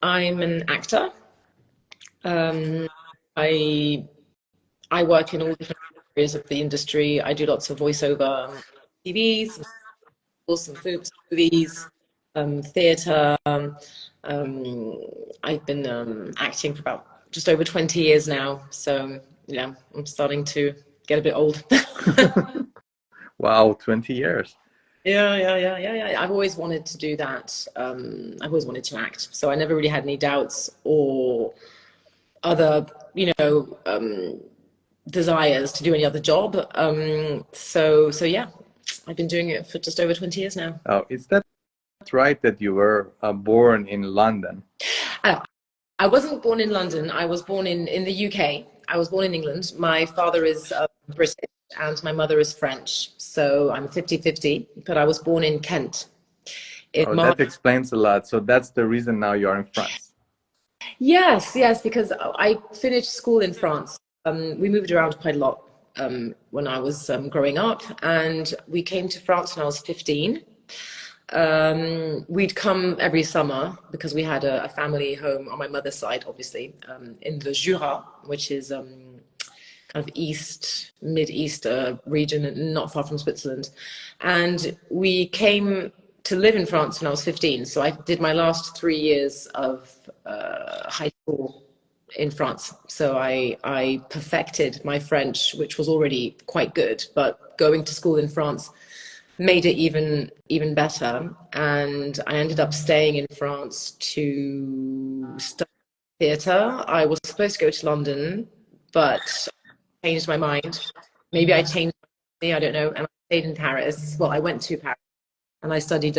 I'm an actor. Um, I I work in all different areas of the industry. I do lots of voiceover TV, some movies, theatre. Um, I've been acting for about just over 20 years now. So, yeah, I'm starting to get a bit old. Wow, 20 years. Yeah. I've always wanted to do that. I've always wanted to act. So I never really had any doubts or other, you know, desires to do any other job. So yeah, I've been doing it for just over 20 years now. Oh, is that right that you were born in London? Uh, I wasn't born in London. I was born in the UK. I was born in England. My father is British and my mother is French. So I'm 50-50, but I was born in Kent. In Oh, Mar that explains a lot. So that's the reason now you're in France. Yes, because I finished school in France. We moved around quite a lot when I was growing up, and we came to France when I was 15. We'd come every summer because we had a family home on my mother's side, obviously, in the Jura, which is kind of mid-east region, not far from Switzerland. And we came to live in France when I was 15. So I did my last 3 years of high school in France. So I perfected my French, which was already quite good, but going to school in France made it even better. And I ended up staying in France to study theatre. I was supposed to go to London, but changed my mind. Maybe I changed my, I don't know. And I stayed in Paris. Well, I went to Paris and I studied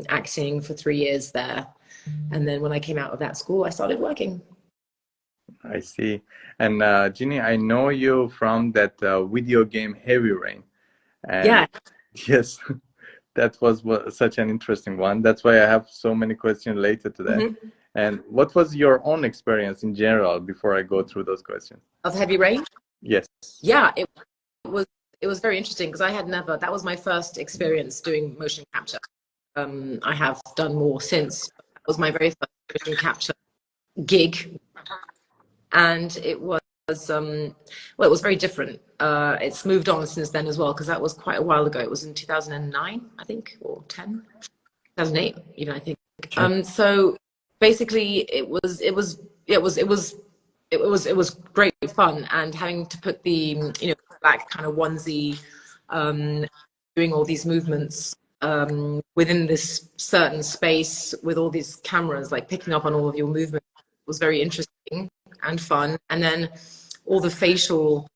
acting for 3 years there. And then when I came out of that school, I started working. I see. And Ginny, I know you from that video game Heavy Rain. And Yeah. yes, that was such an interesting one. That's why I have so many questions related to that. Hmm. And what was your own experience in general before I go through those questions? Of Heavy Rain. Yes. Yeah, was it was very interesting because I had never, that was my first experience doing motion capture. I have done more since. That was my very first motion capture gig, and it was well, it was very different. It's moved on since then as well because that was quite a while ago. It was in 2009, I think, or 10, 2008, even I think. So basically, it was great fun, and having to put the black kind of onesie, doing all these movements within this certain space with all these cameras, like picking up on all of your movements, was very interesting and fun. And then all the facial,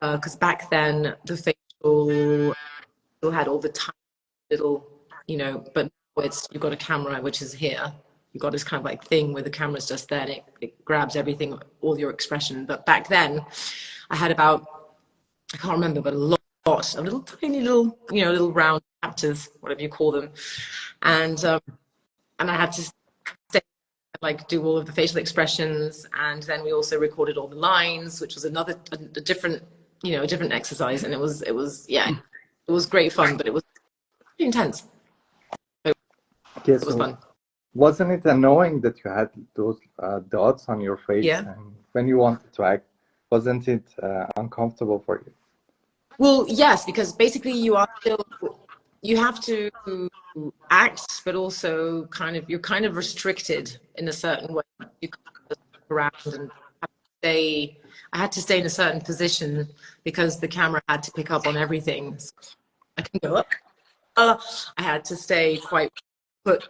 because back then the facial still had all the tiny little, but now you've got a camera which is here. You've got this kind of like thing where the camera's just there and it grabs everything, all your expression. But back then I had about, I can't remember, but a lot of little tiny little, little round captors, whatever you call them. And I had to stay, like do all of the facial expressions. And then we also recorded all the lines, which was a different, a different exercise. And it was, yeah, it was great fun, but it was intense. So Okay, it was so fun. wasn't it annoying that you had those dots on your face Yeah. and when you wanted to act, wasn't it uncomfortable for you? Well, yes, because basically you have to act, but also you're kind of restricted in a certain way. You can't just look around and stay. I had to stay in a certain position because the camera had to pick up on everything. So I can go up. I had to stay quite put.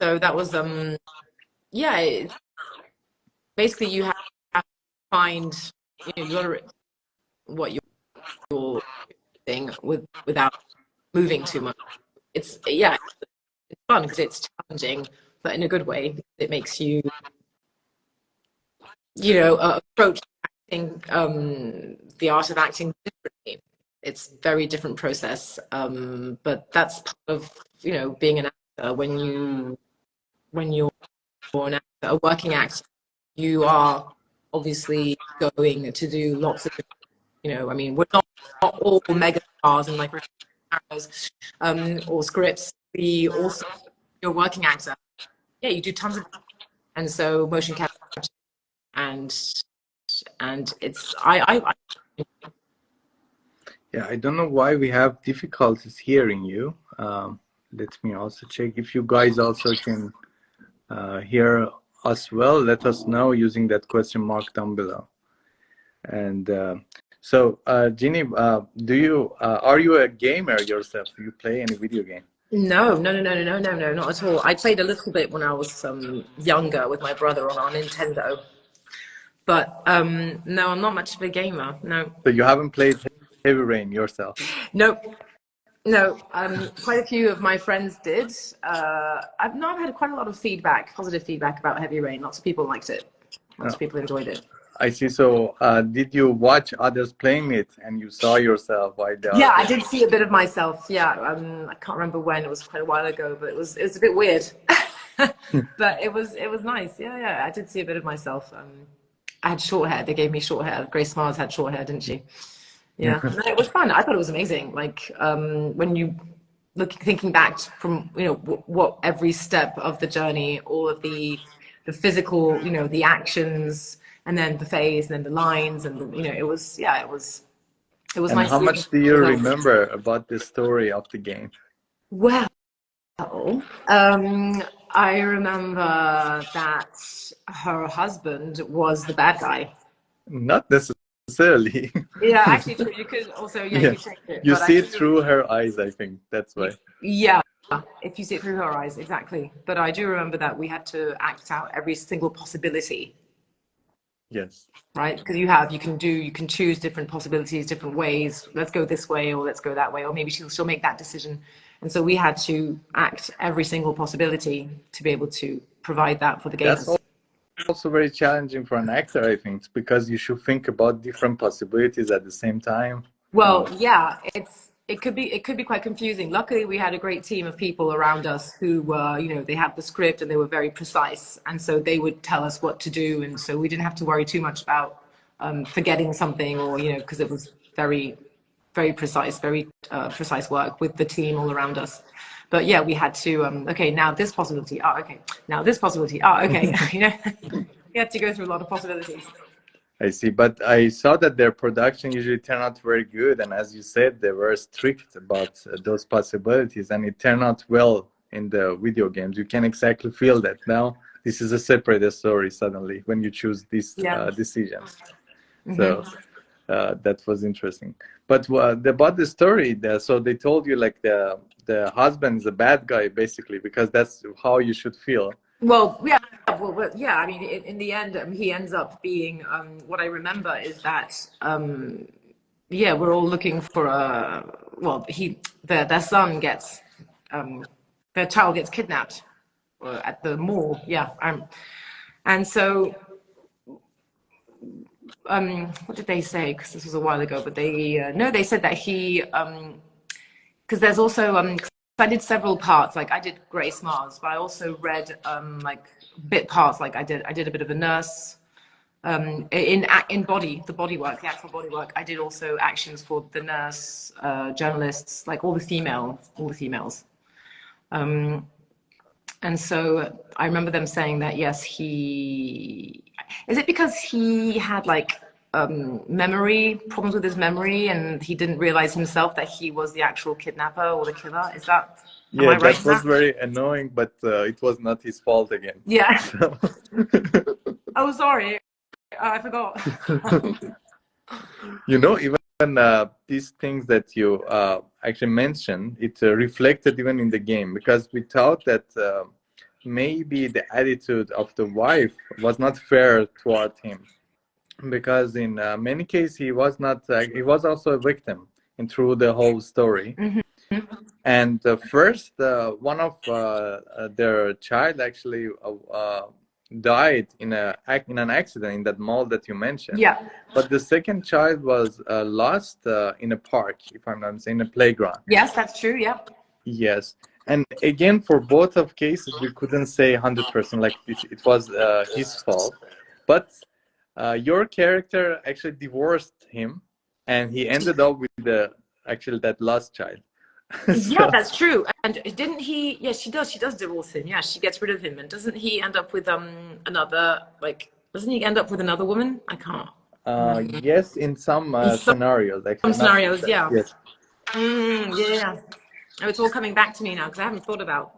So that was yeah. Basically, you have to find you got to what you're doing without moving too much. It's fun because it's challenging, but in a good way. It makes you approach acting, the art of acting differently. It's a very different process, but that's part of being an actor. When you're an actor, a working actor, you are obviously going to do lots of I mean, we're not all mega stars and like or scripts. We also, you're a working actor, yeah, you do tons of, and so motion capture, and it's Yeah, I don't know why we have difficulties hearing you. Let me also check if you guys also can hear us well. Let us know using that question mark down below. And so, Ginny, are you a gamer yourself? Do you play any video game? no, not at all. I played a little bit when I was younger with my brother on our Nintendo, but no, I'm not much of a gamer. No. So you haven't played Heavy Rain yourself? Nope. No, quite a few of my friends did. I've had quite a lot of feedback, positive feedback about Heavy Rain. Lots of people liked it. Lots of people enjoyed it. I see. So did you watch others playing it and you saw yourself while they Yeah, are I did see a bit of myself. Yeah, I can't remember when. It was quite a while ago, but it was a bit weird. But it was nice. Yeah, I did see a bit of myself. I had short hair. They gave me short hair. Grace Mars had short hair, didn't she? Yeah, no, it was fun. I thought it was amazing. Like when you thinking back from what every step of the journey, all of the physical, the actions, and then the phase, and then the lines, and it was And nice. how much do you remember about the story of the game? Well, I remember that her husband was the bad guy. Not necessarily. Yeah, actually, true. You could also, Yeah. you could change it. You But see it through her eyes, I think. That's why. Yeah, if you see it through her eyes, exactly. But I do remember that we had to act out every single possibility. Yes. Right? Because you can choose different possibilities, different ways. Let's go this way, or let's go that way, or maybe she'll make that decision. And so we had to act every single possibility to be able to provide that for the gamers. That's also very challenging for an actor, I think, because you should think about different possibilities at the same time. Well, yeah, it could be quite confusing. Luckily, we had a great team of people around us who were, they had the script and they were very precise, and so they would tell us what to do, and so we didn't have to worry too much about forgetting something, or because it was very, very precise, very precise work with the team all around us. But yeah, we had to okay, now this possibility. Oh, okay. Now this possibility. Oh, okay. We had to go through a lot of possibilities. I see, but I saw that their production usually turned out very good, and as you said, they were strict about those possibilities, and it turned out well in the video games. You can exactly feel that now. This is a separate story suddenly when you choose these decisions. So that was interesting. But about the story, so they told you like the husband is a bad guy basically because that's how you should feel. Well, yeah. Well, yeah. I mean, in the end, he ends up being. What I remember is that, yeah, we're all looking for a. Well, their son gets, their child gets kidnapped at the mall. Yeah. And so, what did they say? Because this was a while ago, but they said that he, because there's also I did several parts, like I did Grace Mars, but I also read like bit parts, like I did a bit of a nurse in the body work, the actual body work. I did also actions for the nurse, journalists, like all the females. And so I remember them saying that yes, is it because he had like problems with his memory, and he didn't realize himself that he was the actual kidnapper or the killer? Is that yeah, am I right that was very annoying, but it was not his fault again. Yeah. So. Oh, sorry, I forgot. Even these things that you actually mentioned, it reflected even in the game, because we thought that maybe the attitude of the wife was not fair toward him, because in many cases he was not. He was also a victim in through the whole story. And first, one of their child actually died in an accident in that mall that you mentioned. Yeah. But the second child was lost in a park, if I'm not mistaken, in a playground. Yes, that's true. Yeah. Yes. And again, for both of cases, we couldn't say 100% like it was his fault. But your character actually divorced him, and he ended up with that lost child. Yeah, So that's true. And didn't he? Yeah, she does. She does divorce him. Yeah, she gets rid of him. And doesn't he end up with another, like? Doesn't he end up with another woman? I can't remember. yes, in some In some scenarios, not scenarios, yeah. yes. Yeah. Oh, it's all coming back to me now because I haven't thought about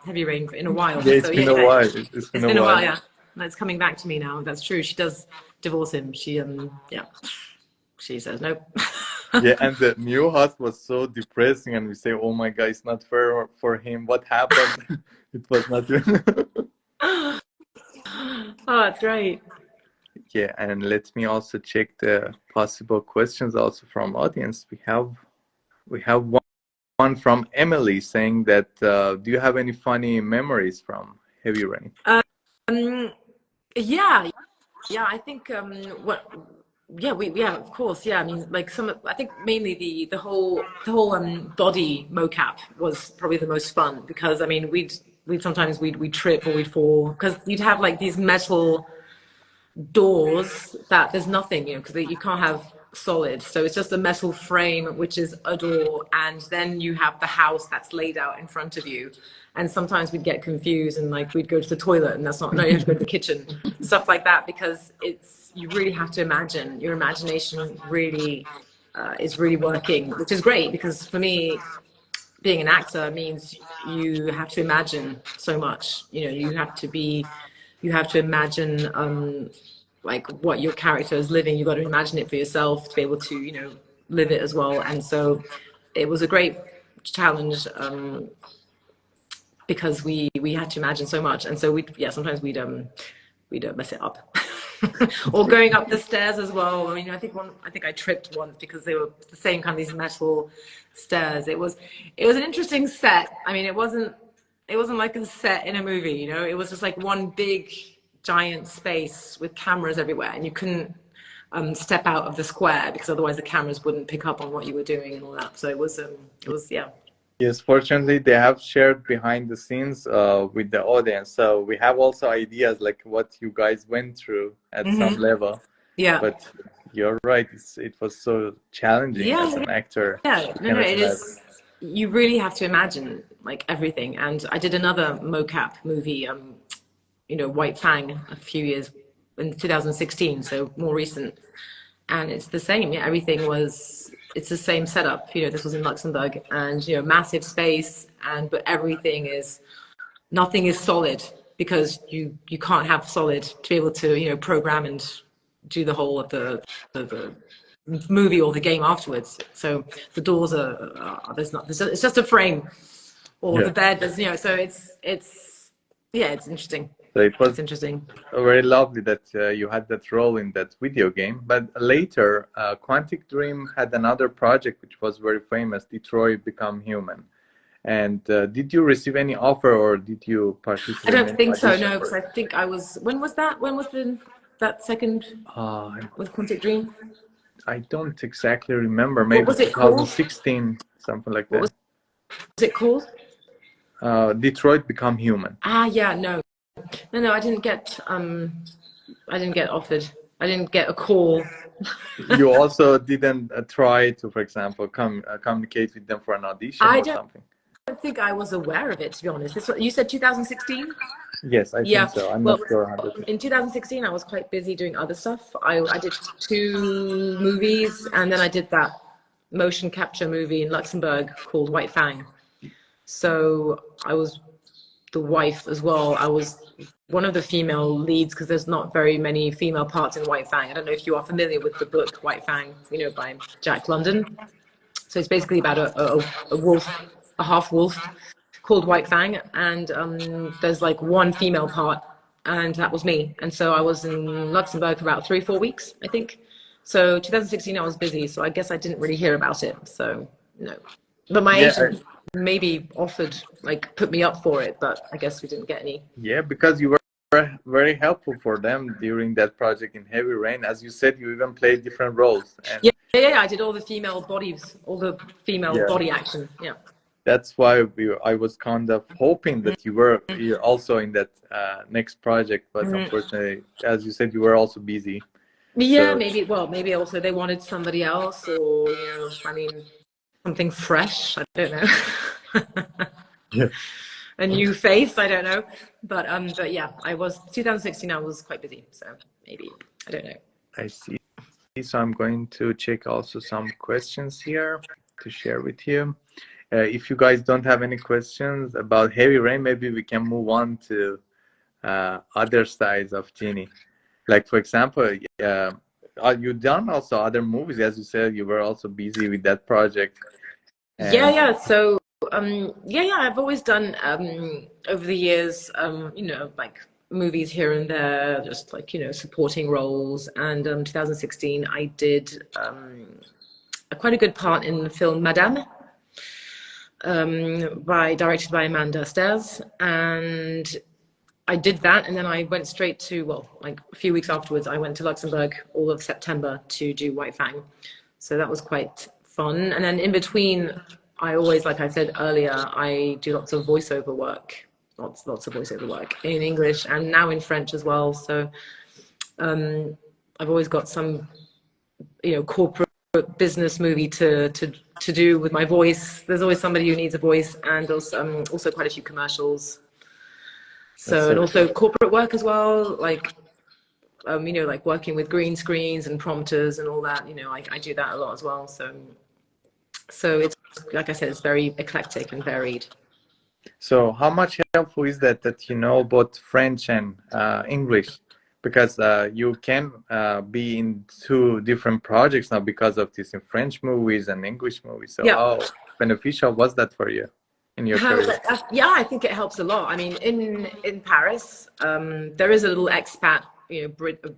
Heavy Rain in a while. Yeah, it's So been yeah, a yeah, while. It's been it's a been a while. while. Yeah, and it's coming back to me now. That's true. She does divorce him. She yeah, she says nope. Yeah, and the new host was so depressing, and we say, "Oh my God, it's not fair for him. What happened?" It was not. Oh, that's great. Yeah, and let me also check the possible questions also from audience. We have one from Emily saying that do you have any funny memories from Heavy Rain? Um, yeah, yeah. I think what. Yeah, yeah, of course, yeah. I mean, like I think mainly the whole body mocap was probably the most fun because I mean we'd sometimes we'd trip or we'd fall because you'd have like these metal doors that there's nothing, because you can't have solid. So it's just a metal frame, which is a door. And then you have the house that's laid out in front of you. And sometimes we'd get confused and like we'd go to the toilet and that's not, no, you have to go to the kitchen, stuff like that, because you really have to imagine. Your imagination really is really working, which is great because for me, being an actor means you have to imagine so much. You have to imagine like what your character is living. You've got to imagine it for yourself to be able to, live it as well. And so it was a great challenge because we had to imagine so much. And so sometimes we'd mess it up. Or going up the stairs as well. I mean, I think I tripped once because they were the same kind of these metal stairs. It was an interesting set. I mean, it wasn't like a set in a movie, it was just like one big giant space with cameras everywhere, and you couldn't step out of the square because otherwise the cameras wouldn't pick up on what you were doing and all that. So it was yeah. Yes, fortunately, they have shared behind the scenes with the audience, so we have also ideas like what you guys went through at some level. Yeah. But you're right, it was so challenging as Yeah, an actor. yeah. You No, cannot it imagine. is. You really have to imagine like everything. And I did another mocap movie, White Fang, a few years in 2016, so more recent. And it's the same. Yeah, it's the same setup. This was in Luxembourg, and massive space, but nothing is solid because you can't have solid to be able to program and do the whole of the movie or the game afterwards. So the doors it's just a frame, or Yeah. the bed. So it's interesting. So it was It's interesting. very lovely that you had that role in that video game. But later, Quantic Dream had another project which was very famous, Detroit Become Human. And did you receive any offer or did you I participate in don't any think so, audition no, for because it? I think I was. When was that? When was that second with Quantic Dream? I don't exactly remember. What Maybe was it called? 2016, something like What that. was it called? Detroit Become Human. Yeah, no, no, I didn't get offered. I didn't get a call. You also didn't try to, for example, communicate with them for an audition I or don't something. think I was aware of it, to be honest. You said 2016? Yes, I think Yeah. so. I'm Well, not sure 100%. in 2016, I was quite busy doing other stuff. I did 2 movies, and then I did that motion capture movie in Luxembourg called White Fang. So I was the wife as well. I was one of the female leads because there's not very many female parts in White Fang. I don't know if you are familiar with the book White Fang, by Jack London. So it's basically about a wolf, a half wolf called White Fang, and there's like one female part, and that was me. And so I was in Luxembourg for about 3-4 weeks, I think. So 2016, I was busy, so I guess I didn't really hear about it. So no, but my Yeah, agent maybe offered, like, put me up for it, but I guess we didn't get any. yeah, because you were very helpful for them during that project in Heavy Rain. As you said, you even played different roles. And Yeah, I did all the female bodies, all the female yeah, body action. Yeah. that's why I was kind of hoping that you're also in that next project. But unfortunately, as you said, you were also busy. Yeah, So maybe. Well, maybe also they wanted somebody else, or I mean, something fresh. I don't know. Yeah. A new face. I don't know. But yeah, 2016. I was quite busy, so maybe I don't know. I see. So I'm going to check also some questions here to share with you. If you guys don't have any questions about Heavy Rain, maybe we can move on to other sides of Ginnie. Like, for example, you've done also other movies, as you said, you were also busy with that project. And Yeah. So yeah. I've always done over the years, like movies here and there, just like supporting roles. And 2016, I did quite a good part in the film Madame, directed by Amanda Stairs, and I did that, and then I went straight to, well, like a few weeks afterwards, I went to Luxembourg all of September to do White Fang. So that was quite fun. And then in between, I always, like I said earlier, I do lots of voiceover work, lots of voiceover work in English and now in French as well. So I've always got some, corporate business movie to do with my voice. There's always somebody who needs a voice, and also quite a few commercials. So, and also corporate work as well, like, like working with green screens and prompters and all that, I do that a lot as well. So it's, like I said, it's very eclectic and varied. so how much helpful is that you know both French and English? Because you can be in two different projects now because of this in French movies and English movies. So Yeah. how beneficial was that for you in your career? Yeah, I think it helps a lot. I mean, in Paris, there is a little expat,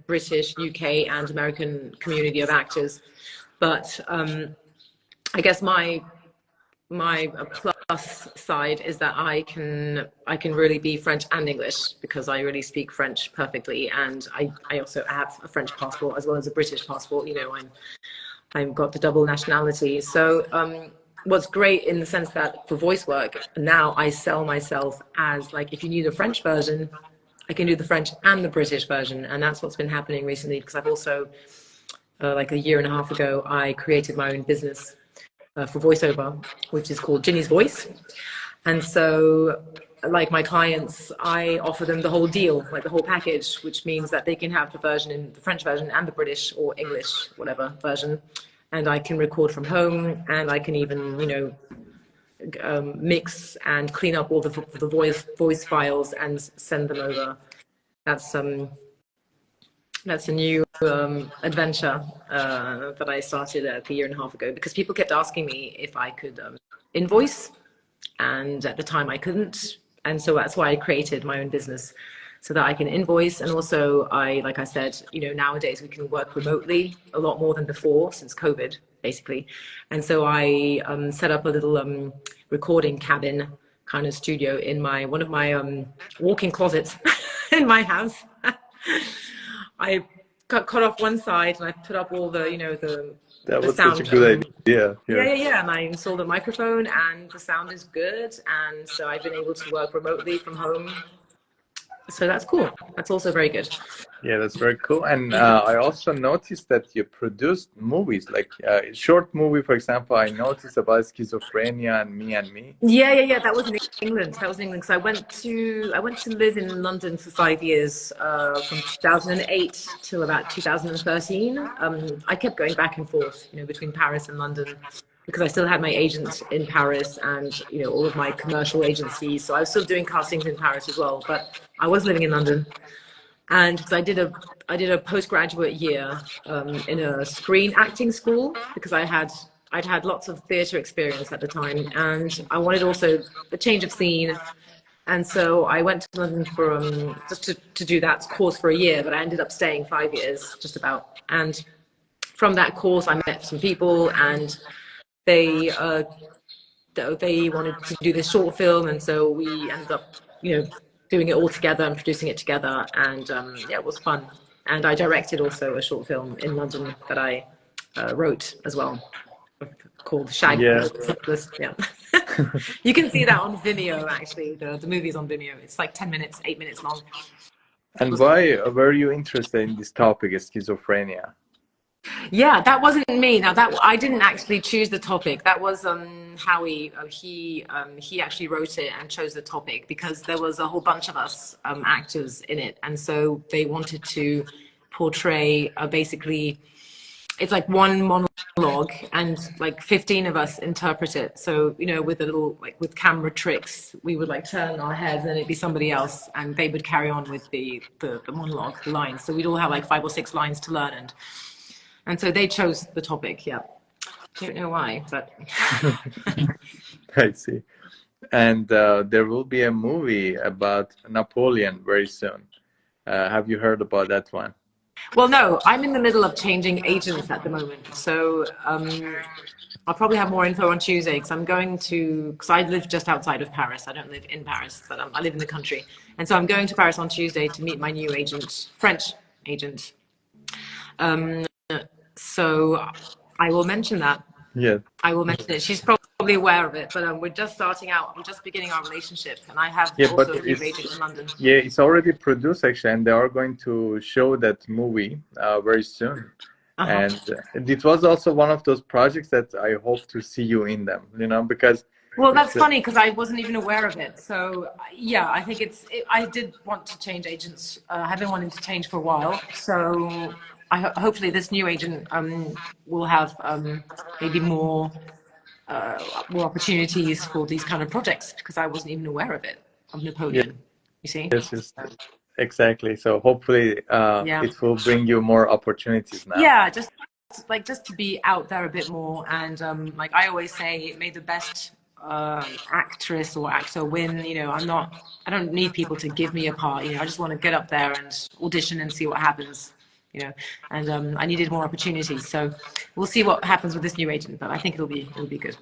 British, UK, and American community of actors, but I guess my plus side is that I can really be French and English because I really speak French perfectly, and I also have a French passport as well as a British passport. I've got the double nationality. So what's great in the sense that for voice work now I sell myself as, like, if you need a French version, I can do the French and the British version, and that's what's been happening recently because I've also like a year and a half ago I created my own business for voiceover, which is called Ginnie's Voice. And so, like, my clients, I offer them the whole deal, like the whole package, which means that they can have the French version and the British or English, whatever version. And I can record from home, and I can even, mix and clean up all the voice files and send them over. That's a new adventure that I started a year and a half ago because people kept asking me if I could invoice, and at the time I couldn't, and so that's why I created my own business so that I can invoice. And also, like I said, nowadays we can work remotely a lot more than before since COVID, basically. And so I set up a little recording cabin kind of studio in one of my walk-in closets in my house. I cut off one side and I put up all the, That the was sound. such a good idea. Yeah. And I installed a microphone and the sound is good. And so I've been able to work remotely from home. So that's cool. That's also very good. Yeah, that's very cool. And I also noticed that you produced movies, like a short movie, for example. I noticed about schizophrenia and Me. Yeah. That was in England. Because I went to live in London for 5 years, from 2008 till about 2013. I kept going back and forth, between Paris and London because I still had my agent in Paris and, all of my commercial agencies. So I was still doing castings in Paris as well, but I was living in London. And because I did a postgraduate year in a screen acting school because I'd had lots of theatre experience at the time, and I wanted also a change of scene. And so I went to London for just to do that course for a year, but I ended up staying 5 years, just about. And from that course, I met some people, and they wanted to do this short film, and so we ended up, doing it all together and producing it together, and yeah, it was fun. And I directed also a short film in London that I wrote as well, called Shag. Yeah. Yeah. You can see that on Vimeo, actually. The movie's on Vimeo. It's like 8 minutes long. And why were you interested in this topic, schizophrenia? Yeah, that wasn't me. Now that I didn't actually choose the topic. That was Howie. He actually wrote it and chose the topic because there was a whole bunch of us actors in it, and so they wanted to portray basically it's like one monologue and like 15 of us interpret it. So, you know, with a little, like with camera tricks, we would like turn our heads and it'd be somebody else and they would carry on with the monologue, the lines. So we'd all have like 5 or 6 lines to learn. And so they chose the topic. Yeah. Don't know why, but. I see. And there will be a movie about Napoleon very soon. Have you heard about that one? Well, no, I'm in the middle of changing agents at the moment. So I'll probably have more info on Tuesday because I'm going to, because I live just outside of Paris. I don't live in Paris, but I live in the country. And so I'm going to Paris on Tuesday to meet my new agent, French agent. So I will mention that. Yeah. I will mention it. She's probably aware of it, but we're just starting out. We're just beginning our relationship, and I have also a new agent in London. Yeah, it's already produced actually, and they are going to show that movie very soon. And it was also one of those projects that I hope to see you in them, you know, because. Well, that's funny because I wasn't even aware of it. So yeah, I think I did want to change agents. I've been wanting to change for a while. So hopefully this new agent will have maybe more opportunities for these kind of projects because I wasn't even aware of it, of Napoleon. Yeah. You see? Yes, exactly. So hopefully it will bring you more opportunities now. Yeah, just to be out there a bit more. And like I always say, may the best actress or actor win. You know, I don't need people to give me a part. You know, I just want to get up there and audition and see what happens. You know, and I needed more opportunities. So we'll see what happens with this new agent. But I think it'll be good.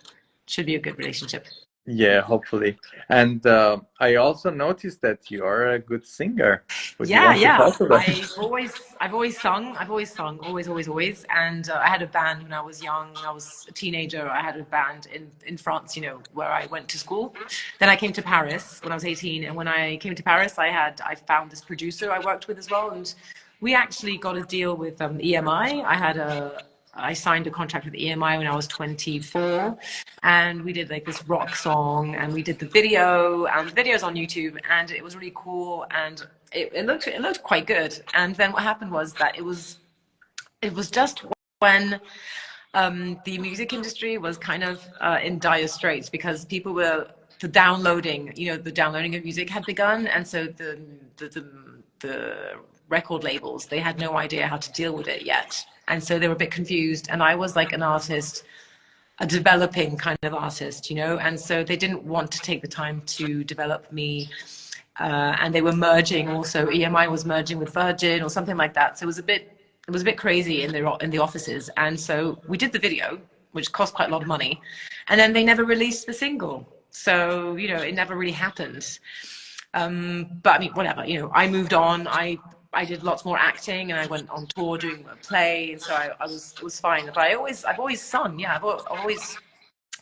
Should be a good relationship. Yeah, hopefully. And I also noticed that you are a good singer. Yeah. I've always sung, always. And I had a band when I was young. When I was a teenager, I had a band in France, you know, where I went to school. Then I came to Paris when I was 18. And when I came to Paris, I found this producer I worked with as well. And we actually got a deal with EMI. I signed a contract with EMI when I was 24, and we did like this rock song, and we did the video, and the video's on YouTube, and it was really cool, and it looked quite good. And then what happened was that it was just when the music industry was kind of in dire straits because people were the downloading of music had begun, and so the record labels, they had no idea how to deal with it yet. And so they were a bit confused. And I was like an artist, a developing kind of artist, you know, and so they didn't want to take the time to develop me. And they were merging also, EMI was merging with Virgin or something like that. So it was a bit crazy in the offices. And so we did the video, which cost quite a lot of money. And then they never released the single. So, you know, it never really happened. But I mean, whatever, you know, I moved on. I did lots more acting, and I went on tour doing a play, and so it was fine. But I've always sung. Yeah, I've always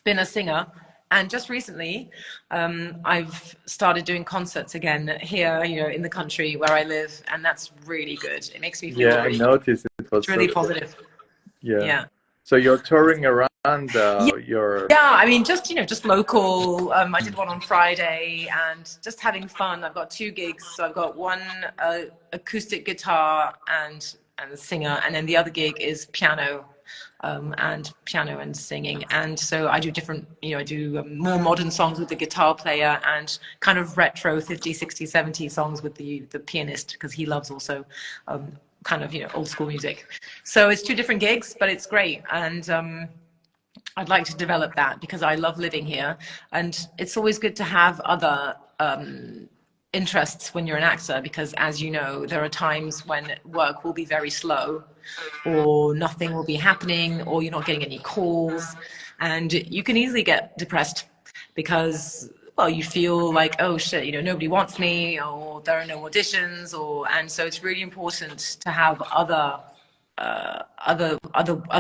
been a singer, and just recently, I've started doing concerts again here, you know, in the country where I live, and that's really good. It makes me feel I noticed it was really positive. Yeah. So you're touring around I mean, just local. I did one on Friday, and just having fun. I've got 2 gigs, so I've got one acoustic guitar and a singer, and then the other gig is piano and singing. And so I do different, you know, I do more modern songs with the guitar player and kind of retro 50s, 60s, 70s songs with the pianist, because he loves also kind of, you know, old school music. So it's 2 different gigs, but it's great. And I'd like to develop that because I love living here, and it's always good to have other interests when you're an actor, because as you know, there are times when work will be very slow, or nothing will be happening, or you're not getting any calls, and you can easily get depressed because, well, you feel like, oh shit, you know, nobody wants me, or there are no auditions, and so it's really important to have other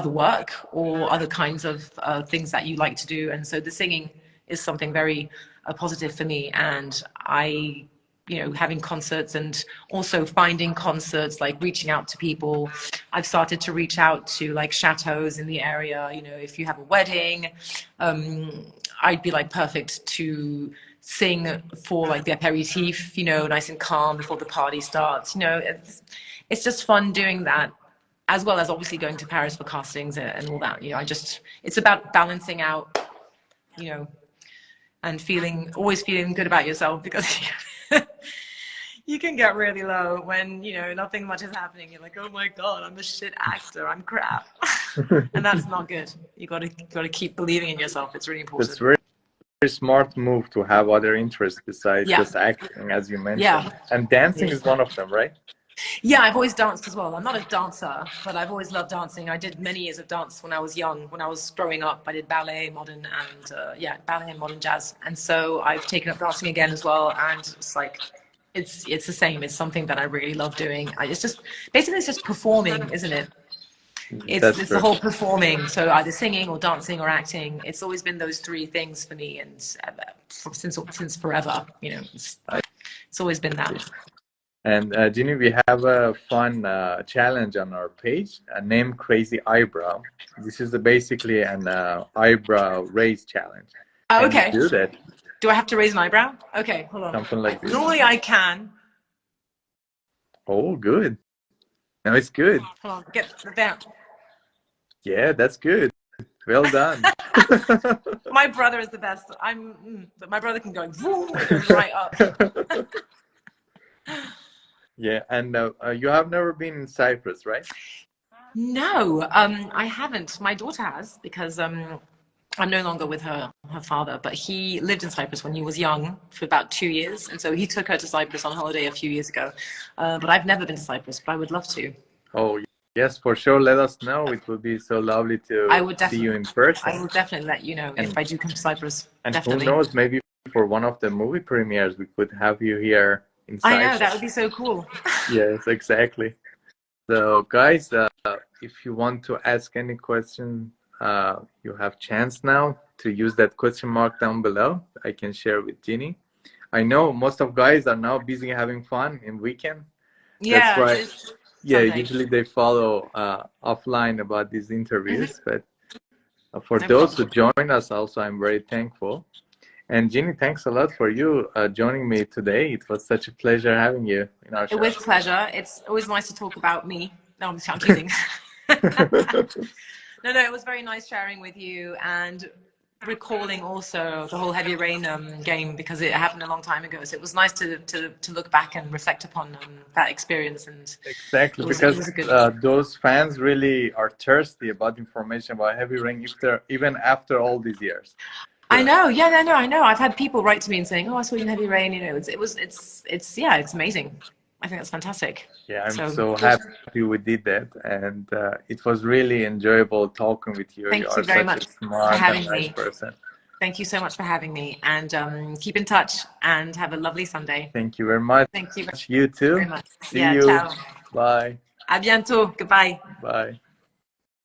work or other kinds of things that you like to do. And so the singing is something very positive for me, and I you know, having concerts and also finding concerts, like reaching out to people. I've started to reach out to like chateaus in the area. You know, if you have a wedding, I'd be like perfect to sing for like the aperitif, you know, nice and calm before the party starts. You know, it's just fun doing that, as well as obviously going to Paris for castings and all that. You know, it's about balancing out, you know, and always feeling good about yourself, because you can get really low when, you know, nothing much is happening. You're like, oh my God, I'm a shit actor, I'm crap. And that's not good. You gotta keep believing in yourself. It's really important. It's very, very smart move to have other interests besides just acting, as you mentioned. Yeah. And dancing is one of them, right? Yeah, I've always danced as well. I'm not a dancer, but I've always loved dancing. I did many years of dance when I was young. When I was growing up, I did ballet, modern, and ballet and modern jazz. And so I've taken up dancing again as well. And it's like, it's the same. It's something that I really love doing. It's just performing, isn't it? It's the whole performing. So either singing or dancing or acting. It's always been those three things for me, and since forever. You know, it's always been that. And Ginny, we have a fun challenge on our page, name Crazy Eyebrow. This is basically an eyebrow raise challenge. Oh, okay. Do that. Do I have to raise an eyebrow? Okay, hold on. Something like this. Normally I can. Oh, good. No, it's good. Hold on, get down. Yeah, that's good. Well done. My brother is the best. My brother can go boom, it goes right up. Yeah, and you have never been in Cyprus, right? No, I haven't. My daughter has, because I'm no longer with her father, but he lived in Cyprus when he was young for about 2 years, and so he took her to Cyprus on holiday a few years ago. But I've never been to Cyprus, but I would love to. Oh, yes, for sure. Let us know. It would be so lovely to see you in person. I will definitely let you know if I do come to Cyprus. And definitely. Who knows, maybe for one of the movie premieres, we could have you here in Cyprus. I know, that would be so cool. Yes, exactly. So, guys, if you want to ask any question, you have chance now to use that question mark down below. I can share with Ginny. I know most of guys are now busy having fun in weekend. Yeah, that's why. Yeah, usually they follow offline about these interviews, but for those who join us also, I'm very thankful. And Ginny, thanks a lot for you joining me today. It was such a pleasure having you in our show. With pleasure. It's always nice to talk about me. No, I'm kidding. No, it was very nice sharing with you and recalling also the whole Heavy Rain game, because it happened a long time ago. So it was nice to look back and reflect upon that experience. And exactly, because those fans really are thirsty about information about Heavy Rain even after all these years. I know, I know. I've had people write to me and saying, "Oh, I saw you in Heavy Rain." You know, it's amazing. I think that's fantastic. Yeah, I'm so happy we did that, and it was really enjoyable talking with you. Thank you very much for having me. Thank you so much for having me, and keep in touch and have a lovely Sunday. Thank you very much. Thank you. You too. Very much. See you. Ciao. Bye. À bientôt. Goodbye. Bye.